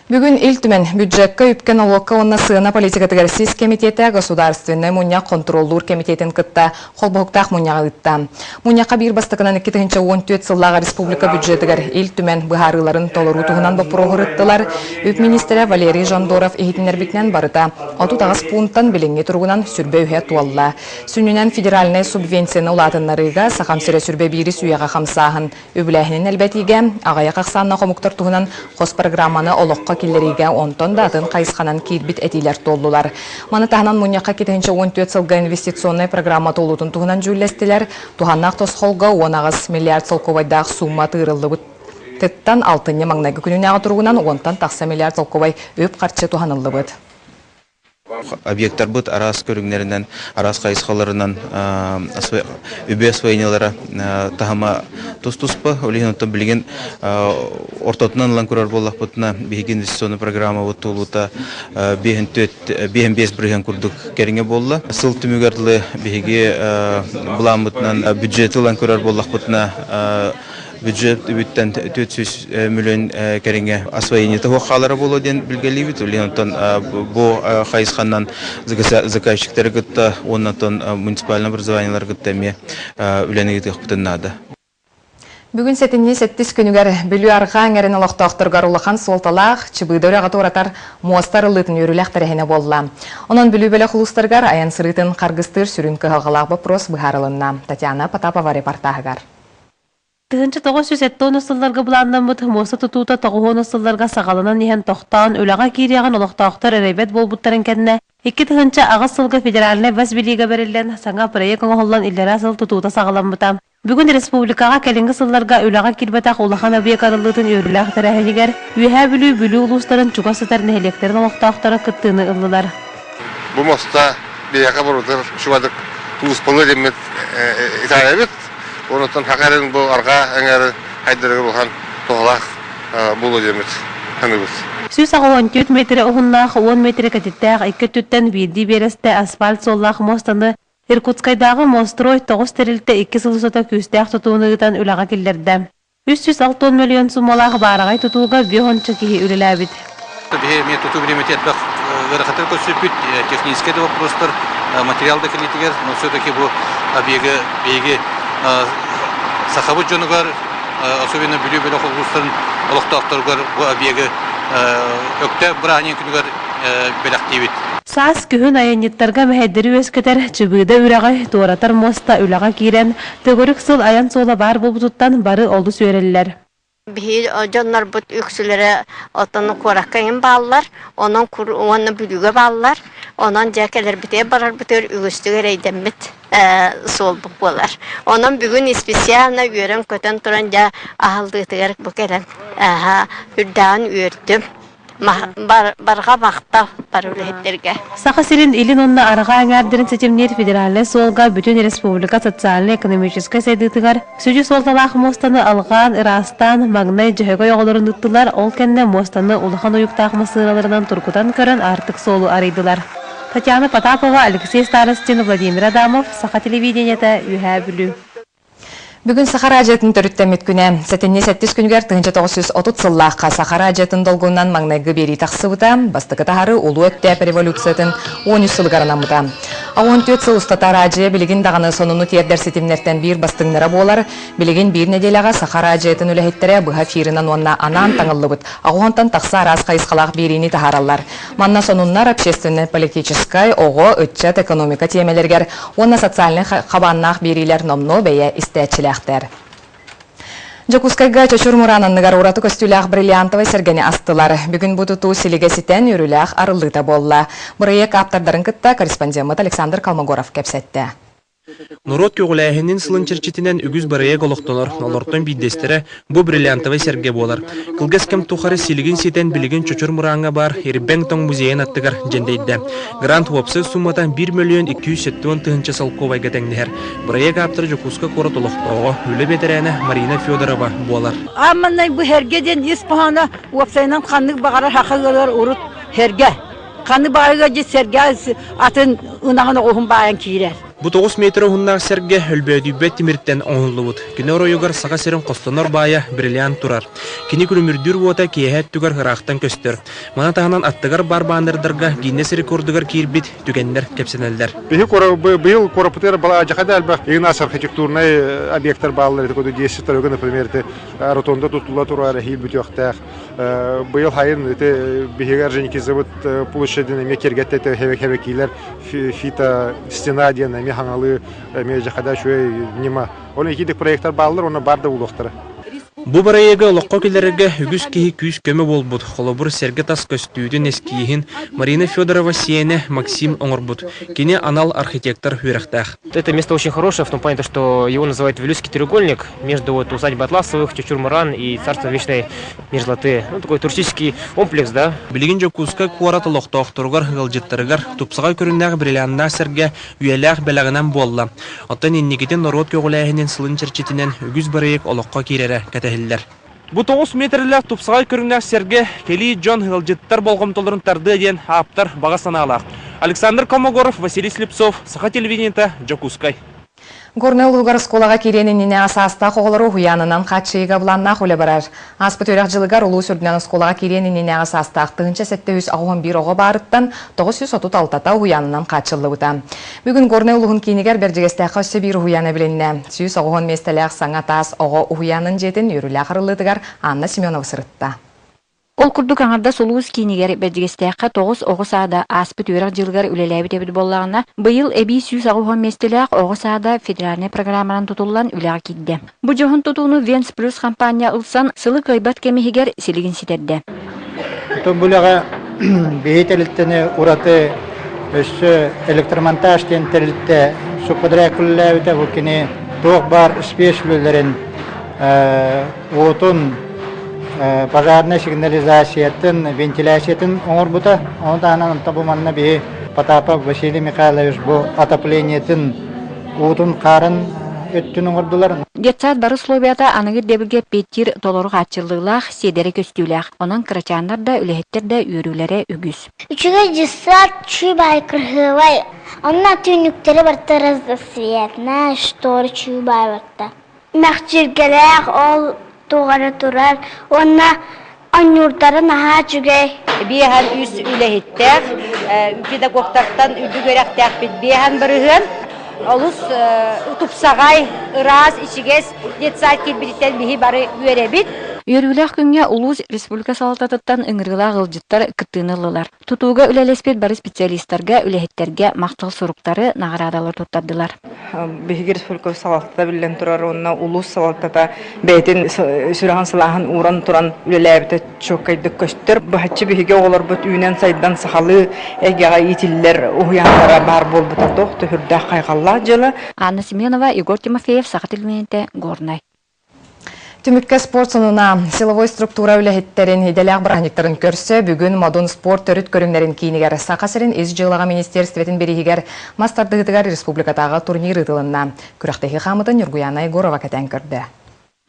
Бүгін Илтүмен бюджетка үпкен олыққа онна сığına политикатыгарсыз комитеті государственный мұньяқ контроллур комитетін кытта қолбұқтақ мұньяға ұтта. Мұньяққа бір бастықынан 2014 сыллаға республика бюджетігер Илтүмен бұхарыларын толыру тұғынан бапыроғыр ұттылар. Үп министері Валерий Жондоров ехетінербікнен барыта. Оту тағыз пунктан біліңе тұрғынан сүрбе үйе туалла. Сүнінен федеральный субвенцияны ұлатынларыға сақамсыра сүрбе бірі сүйеға қамсағын. Өбіләхінен әлбәтіге ағая қақсанна қомуқтар тұғынан қос программаны олыққа келлериге онтон датын кайысқанан кирбит этилер толлулар. Маны тахнан мұньяққа кетенче 14 сылға инвестиционный программа толутын туғынан жүлестілер. Туханнақ тосқолға 10 миллиард сылковайдақ сумма тырылды бұд. Тыттан 6 маңнайғы күнінеға тұрғынан 10 тақса миллиард сылковай өп қарчы туханылды бұд. Объекттар бұд арас көрігнерінен, арас қайысқаларынан үбе освоениялары тахама тұс-тұспы. Олеген ұттан білген ортотынан лан көрер болақ бұтына бейгі инвестиционный программа бұтты олута бейін 5 бірген күрдік керіңе болла. Сыл түмігерлі бейгі бұлан бұтынан бюджеті лан көрер болақ бұтына бюджет үбіттен 400 миллион кереңе освоение того қалары болу ден білгелі біт. Оленотон бұл қайысқаннан заказчиктері күтті, оннатон муниципальный образованиялар күтті ме үленегеті құптыннады. Бүгін сәтінне 7 күнігер білу арға аңерін олықтақтырғар ұлыған солталақ, чыбыдыр ағаты оратар муастар ұлытын өріләқ тәрәхіне болла. Онын білу бөлі құлыстырғар аян сырытын қарғыстыр сүрін кығалғалақ бұпрос бұхарылынна. Татьяна Потапова репортағығар. Тыгынчы 970 ысылларга буландан бут моса тутута 9 ысылларга сагалынан нихен тохтан өлага киряган олохтактар эребет болбуттарын кенне 2 тыгынчы агыс сылга федеральный вазбилига берилен саңа проект оңоллан иллера сыл тутута сагалан бутам. Бүгүн республикага келинги сылларга өлага кирбетак улахан объект арылытын өрүләк тарахигер үһә бүлү улустарын чугасытар нехелектерин олохтактары кыттыны ыллылар. Бу моста бияка борутыр шубадык тулуспаны демет итаябет. Онотан хакарын бұл арға әңәрі хайдырығы болған тоғалақ болу демет. Сүз ағы 14 метрі ұғынлақ 10 метрі кәтеттәқ 2 түттен бірді бересті асфальт соллақ мостаны Иркутскайдағы мострой 9 тәрілті 2 сылысыта күстәқ тұтуынығыдан үліға келдерді. 360 миллион сумалағы барағай тұтуға бейхончы кейі үлілі әбіт. Мен тұту білеметет бақ ғырақатыр көсіпіт, технический вопростар, материалды кілетігер, но все-таки бұл бейгі сахабыт жонугар, особенно бүлі-бүлі қолғыстарын олықтақтарғар бұл объегі өкті бірағанен күнігар бәліқтейбет. Саас күхін айаниттарға мәхәддері өскетер чыбыда үрағай туаратар моста үліға кейрен, төгірік сыл аян сола бар болбутуттан бары олды сөйрелілер. Бихи жоннар бұт үксілері отаны қораққайын балылар, оның бүліге балылар, onun cəkeler bitə barar bitər ügüstügər eydəmit solbuq bolar. Onun bugün spesialna görən kötən turan ja ahıldıqtır bu gələn. Hürdağın ürdüm. Barğa maqta barulhetlerge. Сахасирин илин онна арга аңардырын сетемнер федеральный солга бүтін республика социально-экономический сайдытыгар сүжі солталақ мостаны алған Ирастан магнай жөйгөй оғылырын ұттылар, ол кәнне мостаны улахан ойықтақ масыраларынан туркутан көрін артық солу арайдылар. Татьяна Потапова, Алексей Старостин, Владимир Адамов, Саха телевидениеті үйә бүлі. Бүгін Сахара ажетін түріттәмет күні. Сәтінне 7 күнігер 1930 сыллаққа Сахара ажетін долгуннан маңнайғы бері тақсыбыта, бастықы тағары ұлы өттәп революциятын 13 сылғарынан бұта. 14 сыл ұстатар ажы білігін дағаны сонуны тердер сетімнерттен бір бастыңнара болар, білігін бір неделяға Сахара ажетін өліхеттері бұға фирынан онна анан таңылы бұд. Ағуантан тақса арас қайысқалақ беріні тағаралар. Манна сонуннар общественно-политическай, оғы, үтчет, экономика темелергер, онна социальный қабаннақ берилер номно бәйе істәтчілер. Жакускайга чочур мурананныгар ураты көстүлях бриллиантовый сергени астылар. Бүгін бұтуту селигеситен үрілях арылыта болла. Бұрые каптардарын кытта корреспондент Александр Калмогоров кепсетті. Нурот көгіләхінен сылын черчетінен үгіз барыя голықтонар, олортон биддестері бұ бриллиантовый серге болар. Кылгас кем тухары силигин сетен билигин чочур муранга бар, Ербеңтон музейен аттыгар жендейді. Грант вопсы сумматан 1 миллион 270 тыгынча салковайга тәңдігер. Барыя каптыр жокуска корот олықтоғы, үлі бетерәні Марина Федорова болар. Амманнай бұ хергеден еспахана вопсайнан қанның бағарар хақығылар ұрыт херге. Қаны бағыға жет серге атын ұнағын оғын бағын кейрер. Бу 9 метр уһуннаах серге өлбөдүбөт тимирттен оңуллубут. Күнө оройугар сага серин костонор бая бриллиант турар. Кини күрүмүрдүр бота киэһэт түгөр хырахтан көстөр. Мана таханан аттыгар бар баандырдарга Гиннес рекордугар кирбит түгеннер кепсенелдер. Быйыл коропутер бала жахада алба игнас архитектурный объекттер баллар это 10 тарога, например, это ротонда тутула турара хил бүтөктәк. Быйыл хайын это бигер женики завод площадьны мекергетте это хевекилер фита стена диен механгалы межахада шуй нема. Оны кидик проекттер баллар, оны барды улуктары. Бу барайга локко келерге үгүс кихи күз көмө болбут. Холобур серге тас көстүүдүн эскиихин Марина Федорова сиене Максим Оңорбут. Кини анал архитектор хүрахтах. Это место очень хорошее в том плане, что его называют Вилюйский треугольник между усадьбой Атласовых, Чучур-Муран и Царство Вечной Мерзлоты. Ну, такой туристический комплекс, да. Билигин жокуска куарата локтоохторугар гылжыттарыгар тупсага көрүннәг бриллианна серге үеләх белагынан болла. Оттан иннигитен народ көгөләһинен сылын черчитинен үгүз барайык олокко кирере кәтәһилләр. Бу 9 метрлер тупсага көрүннәг серге Кели Джон гылжыттар болгомтолорун тарды ден аптар бага санаалак. Александр Комогоров, Василий Слепцов, Саха телевидениета, Жокускай. Горнел лугар сколага киренинне асаста коголору хуянынан качыйга буланна холе барар. Аспыт өрөк жылыгар улуу сүрдүнөн сколага киренинне асаста тыгынча 711 ого барыттан 936 хуянынан качылды бута. Бүгүн Горнел лугун кинигер бержигесте касы бир хуяна биленне. 110 местелек саңа тас ого хуянын жетин үрүлө акырылыдыгар Анна Семенова сырытта. Ол курдук аңарда солуус кинигер бәдігістәққа 9 оғы саада аспыт өрек жылғар үлеләбі дебіт боллағына бұйыл әбей 100 местелек оғы саада федеральный программанан тұтылан үләға кидді. Бұ жоғын тұтуыны Венс Плюс компания ұлсан сылы көйбат кемігер селігін сетерді. Бұлаға бейтеліттіні ұраты өсі электромонтаж тентелітті сұқыдыра күліләбіті бұл кені тоқ бар спешілерін отын пожарная сигнализациятын, вентиляциятын оңорбута. Ондан табуманна бе Потапов Василий Михайлович бу отоплениятын утун карын өттүн оңордулар. Детсад бары словията анығыр дебілге петтир толору қатчылдығылақ седері көстіләқ. Онан кырачандар да үлехеттер да үйрілері үгіз. Үчіге жысат чүбай кырғывай. Онна түніктері барта раздосветна, шторы чүбай барта. Мәхчіргелек ол туғары тұрар, онна анюрдары наға жүгей. Бейхан үс үлехеттер, педагогтардан үді көректәк бет бейхан бірігін. Олыс ұтыпсағай, ұраз, ішігес, детсайт келбедеттен бейі бары үйеребет. Үйерілік күнге Улус Республика Салататыттан ұңырғыла ғылжыттар күттіңілілер. Тұтуға үлелеспет бары специалисттарға, үлехеттерге мақтал сұруқтары нағырадалар тұттардылар. Бейгі Республика Салатата білен тұрар, онына Улус Салатата бәйтін сүраған сылағын уран тұран үлеләбіті чөккайдық көстір. Бұхатчы бейге олар бұт үйінен сайдан сақалы әгеға етілілер ұғыянлара бар бол бұта тоқ түхірді қайғалла жылы. Анна Семенова, Егор Тимофеев, Саха телевидениеті, Горнай. Түмікке спорт сонуна силовой структура үләхеттерін еделяқ бірғанектарын көрсі, бүгін модон спорт төріт көрімлерін кейінігер сақасырын ез жылыға министерстветін берігер мастардығытығар республикатағы турнир ұтылынна. Күрақтегі қамыдың Нұргуяна Егорова кәтен көрді.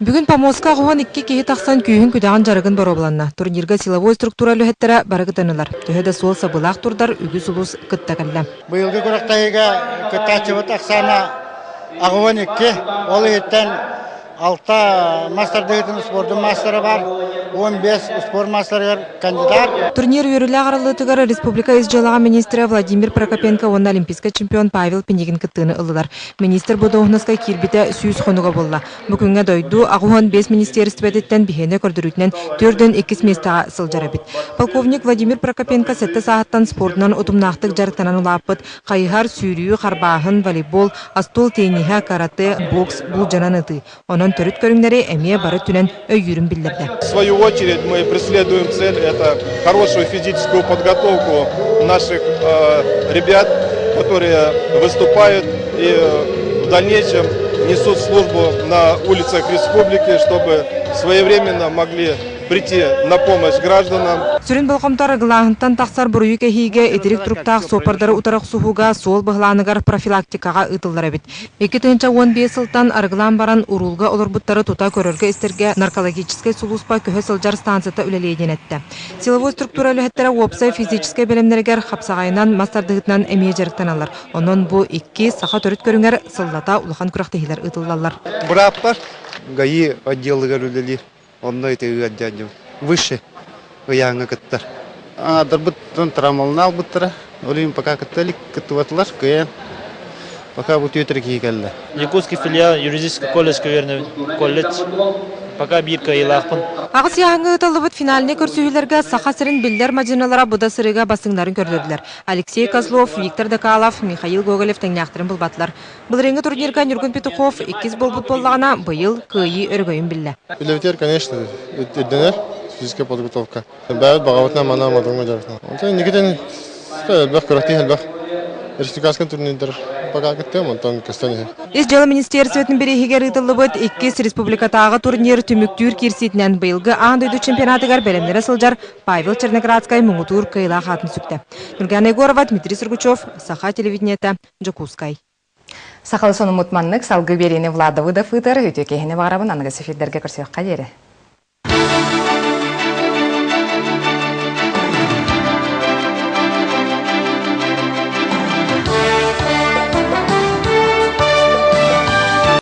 Бүгін Помоска қоған 2 кейі тақсан күйін күдаған жарығын бар обланна. Турнирға силовой структура үләхеттері барығытынылар. Төхеді сол сабылақ турдар үгіз ұлыс күттәкілді. Бұйылғы күрақтайыға күттәчіві тақсана ағуан 2 ол еттен 6 мастардығытын спордың мастары бар, 15 спорт мастары кандидат. Турнир үйірілі ағарылытығары Республика изжалаға министрі Владимир Прокопенко, онна олимпийска чемпион Павел Пенегин кыттыны ылылар. Министр бұдоғынызға кирбіті сүйіз қонуға болла. Бүкінге дойду ағуан 5 министерствететтен бихені көрдірітінен 4-2 местаға сылжары бит. Полковник Владимир Прокопенко 7 сағаттан спортынан ұтымнақтық жарықтанан ұлапыт, қайығар, сүйрүү, қарбағын, волейбол, астол, тейниха, карате, бокс бұл жанан ыты. Төрүт көрүңдери эмие бары түнен өйүрүн билдирди. В свою очередь мы преследуем цель, это хорошую физическую подготовку наших ребят, которые выступают и в дальнейшем несут службу на улицах республики, чтобы своевременно могли прийти на помощь гражданам. Сүрін болқомтар ғылағынтан тақсар бұруй кәхейге этерик тұрықтақ сопардары ұтарақ сұхуға сол бұғыланығар профилактикаға ұтылдар әбіт. 2015 сылтан арғылан баран урулға олар бұттары тута көрерге істерге наркологическай сұлуспа көхі сылжар станцията үлелейден әтті. Силовой структура үліхеттері опсай физическай бәлемдергер қапсағайынан мастардығытынан әмей жарықтан алар. Онын бұ 2 сақа төріт көріңер сыллата ұлыған күрақтығылар ұтылалар. Бұраппар ғайы отделығар үлелер. Онны өтегі отдядым. Выше ғаяңа кіттір. Аңадар бұттын трамалына бұттыра. Олейін пока кіттілік кіттіватылар көйен. Пока бұт өтірі кейкелді. Якутский филиал юридический колледж, наверное, колледж. Пока бирка илақпын. Ағыс яңы ұтылыбыт финаліне көрсүйілерге сақа сірін білдер мадиналара бұда сырыға басыңларын көрділділер. Алексей Козлов, Виктор Декалов, Михаил Гоголев тәңнияқтырын бұлбатылар. Бұл реңі турнирға Нюрген Петухов 2 болбут боллағына бұйыл күйі өргөйін білі. Билетер, конечно, өтденер физическая подготовка. Бәуіт бағавытна мана мадыңға жарысына. Онтан негеден әлбәқ көрәкті әлбәқ. Республикаскан турнирдер пока кеттем, онтан кестен. Ис жалы министерстветін берехігер ұтылыбыт 2 республикатағы турнир түміктүр керсетінен бұйылғы аңдойды чемпионатығар бәлемдері сылжар Павел Черноградскай мұңытур кайла қатын сүкті. Нұрган Егорова, Дмитрий Сыргучев, Саха телевидениеті, Джакускай. Сақалы соны мұтманлық салғы берені Владовы да фытыр, өте кейіне бағарабын анығы сефеддерге көрсеуққа дері.